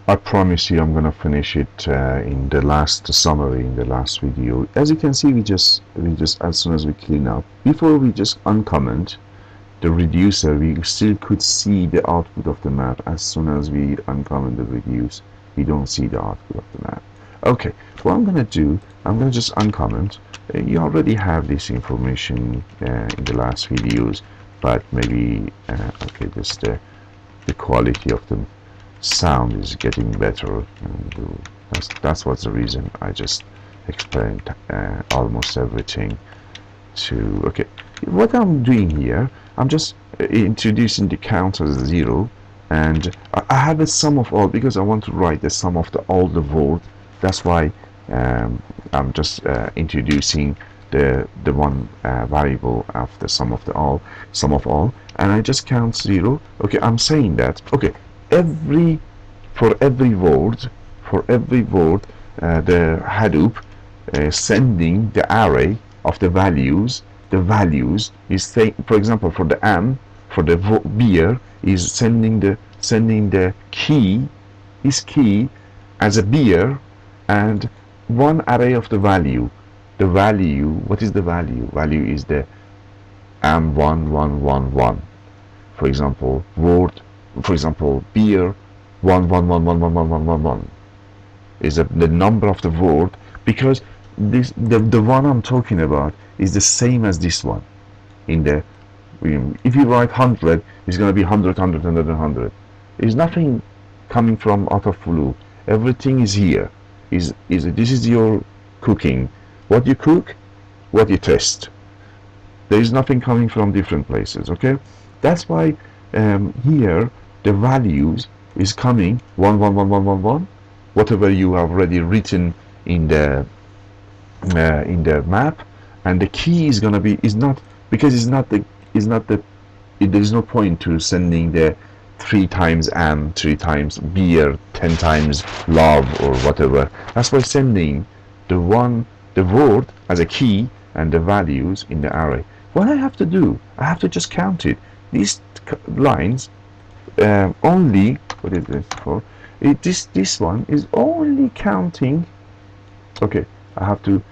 I promise you I'm gonna finish it in the last summary, in the last video. As you can see, we just as soon as we clean up, before we just uncomment the reducer, we still could see the output of the map. As soon as we uncomment the reduce, we don't see the output of the map. Okay, what I'm gonna do, I'm gonna just uncomment. You already have this information in the last videos, but maybe okay, just the quality of the sound is getting better, and that's what's the reason I just explained almost everything to. Okay, what I'm doing here, I'm just introducing the count as 0, and I have a sum of all because I want to write the sum of all the word. That's why I'm just introducing the one variable of the sum of all, and I just count 0. Okay, I'm saying that, okay, for every word, the Hadoop sending the array of the values is saying, for example, for the for the beer, is sending the key as a beer, and one array of the value. The value, what is the value? Value is the M1111. For example, beer 11111111 is the number of the word, because the one I'm talking about is the same as this one. If you write 100, it's going to be 100, 100, 100, 100. There's nothing coming from out of blue. Everything is here. This is your cooking. What you cook, what you test. There is nothing coming from different places. Okay, that's why here the values is coming 11111, whatever you have already written in the map, and the key is gonna be not, because there is no point to sending the 3 times 3 times beer, 10 times love or whatever. That's why sending the word as a key and the values in the array. What I have to do, I have to just count it. These lines only, what is this for? This one is only counting. Okay, I have to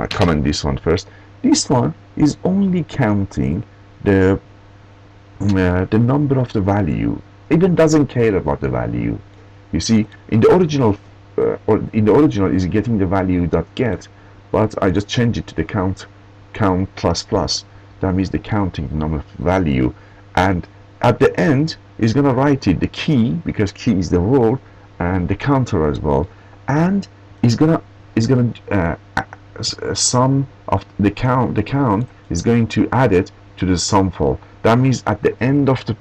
comment this one first. This one is only counting the number of the value. It doesn't care about the value. You see, in the original is getting the value .get, but I just change it to the count plus plus. That means the counting number of value, and at the end is gonna write it the key, because key is the word, and the counter as well, and is gonna sum of the count is going to add it to the sum file. That means at the end of the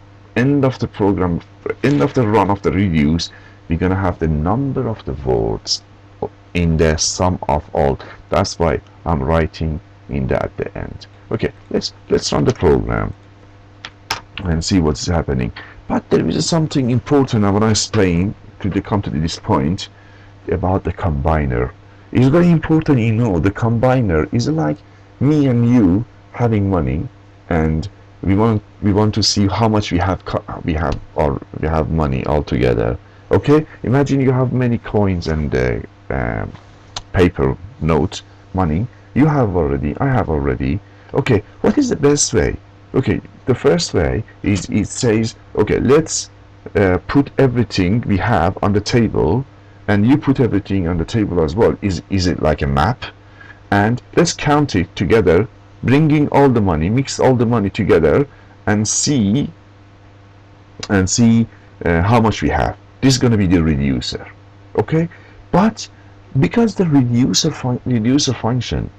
program, end of the run of the reduce, we're gonna have the number of the words in the sum of all. That's why I'm writing in that at the end. Okay, let's run the program and see what's happening. But there is something important I want to explain to come to this point about the combiner. It's very important, you know, the combiner is like me and you having money, and we want to see how much we have money all together. Okay, imagine you have many coins and paper note money. You have already, I have already. Okay, what is the best way? Okay, the first way is, it says, okay, let's put everything we have on the table, and you put everything on the table as well. Is it like a map? And let's count it together, bringing all the money, mix all the money together, and see how much we have. This is going to be the reducer. Okay, but because the reducer function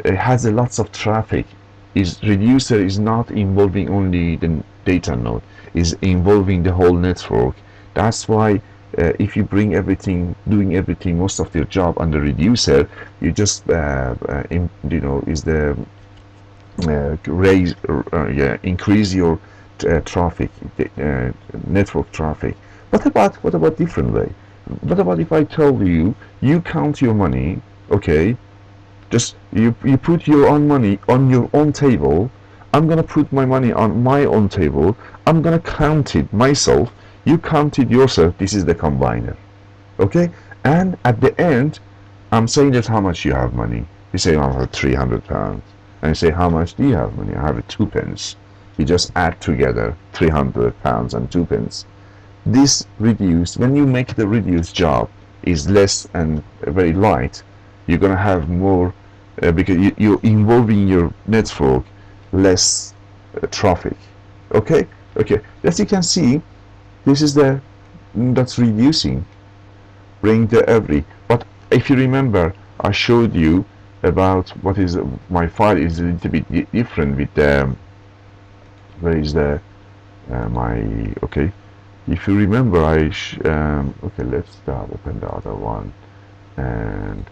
has a lots of traffic, reducer is not involving only the data node, is involving the whole network. That's why if you bring everything, doing everything, most of your job on the reducer, you just increase your traffic, network traffic. What about different way? What about if I tell you, you count your money, okay? Just you put your own money on your own table. I'm gonna put my money on my own table. I'm gonna count it myself. you counted yourself, this is the combiner. Okay, and at the end I'm saying that how much you have money. You say I have £300, and you say how much do you have money? I have 2 pence. You just add together £300 and 2 pence. This reduced, when you make the reduced job is less and very light, you're gonna have more because you're involving your network less traffic. Okay, as you can see, this is the that's reducing, bring the every. But if you remember, I showed you about what is my file is a little bit different with the where is the my okay. If you remember, okay, let's open the other one, and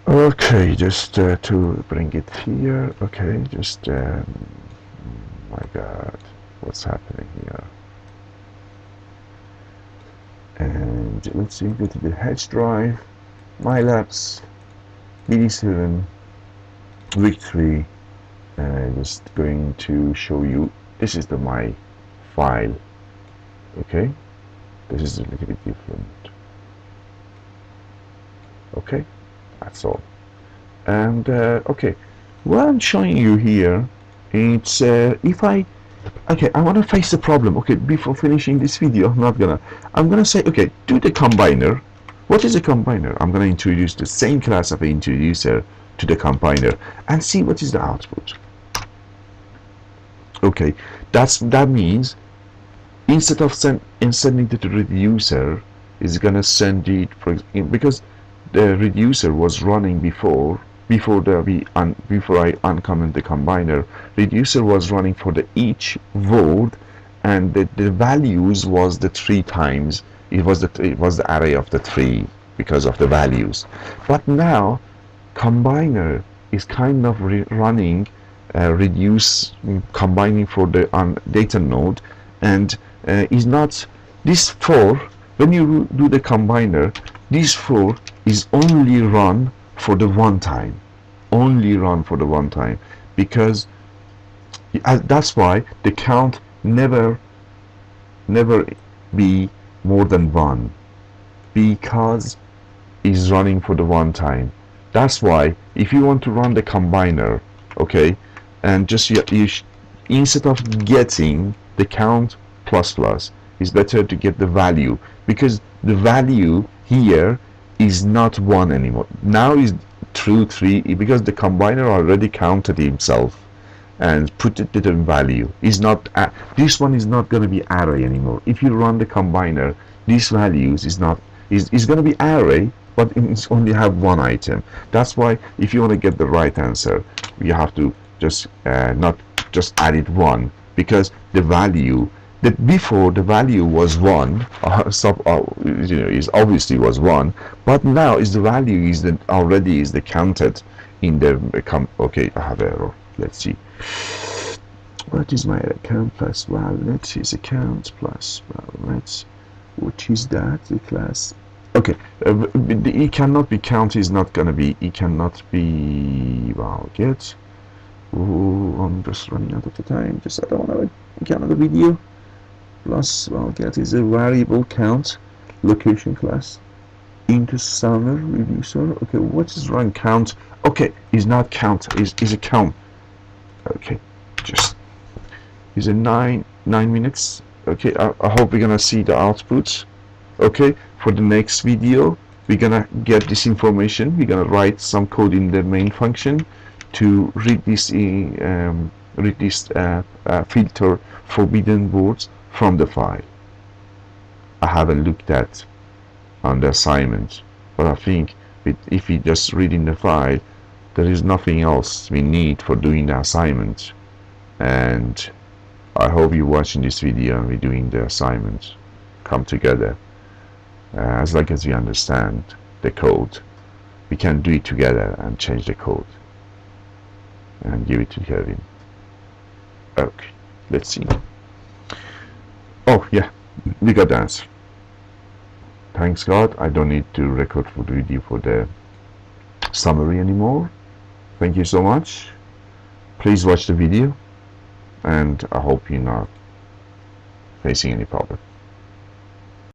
okay, just to bring it here. Okay, just my God, what's happening here? And let's see, go to the H drive, my labs, BD7, Victory. Just going to show you. This is my file. Okay, this is a little bit different. Okay, that's all. And okay, what I'm showing you here, it's if I want to face the problem. Okay, before finishing this video, I'm gonna say, okay, do the combiner. What is a combiner? I'm gonna introduce the same class of introducer to the combiner and see what is the output. Okay, that means instead of sending it to the reducer, is gonna send it because the reducer was running before I uncomment the combiner. Reducer was running for the each word, and the values was the 3 times. It was the array of the 3 because of the values. But now combiner is kind of running reduce combining for the data node, and is not this 4. When you do the combiner, this 4 is only run for the one time, because that's why the count never be more than 1, because is running for the one time. That's why if you want to run the combiner, okay, and just instead of getting the count plus it's better to get the value, because the value here is not 1 anymore. Now is true 3, because the combiner already counted himself and put it in value. Is not this one is not going to be array anymore. If you run the combiner, these values is going to be array, but it's only have 1 item. That's why if you want to get the right answer, you have to just not just add it 1, because the value that before the value was 1, is obviously was 1, but now is the value is that already is the counted in the okay, I have error. Let's see. What is my account plus wallet? Is account plus wallet. Which is that the class? Okay, it cannot be count. Is not gonna be. It cannot be wallet. Oh, I'm just running out of the time. Just I don't want to get another video. Plus wallet is a variable count location class into summer reducer. Okay, what is run count? Okay, is not count. Is a count. Okay, just is a 9 minutes. Okay, I hope we're gonna see the outputs. Okay, for the next video we're gonna get this information. We're gonna write some code in the main function to read this filter forbidden words from the file. I haven't looked at on the assignment, but I think if we just read in the file, there is nothing else we need for doing the assignment. And I hope you're watching this video and we're doing the assignment come together. As long as we understand the code, we can do it together and change the code and give it to Kevin. Okay, let's see. Oh yeah, we got the answer. Thanks God, I don't need to record for the video for the summary anymore. Thank you so much. Please watch the video, and I hope you're not facing any problem.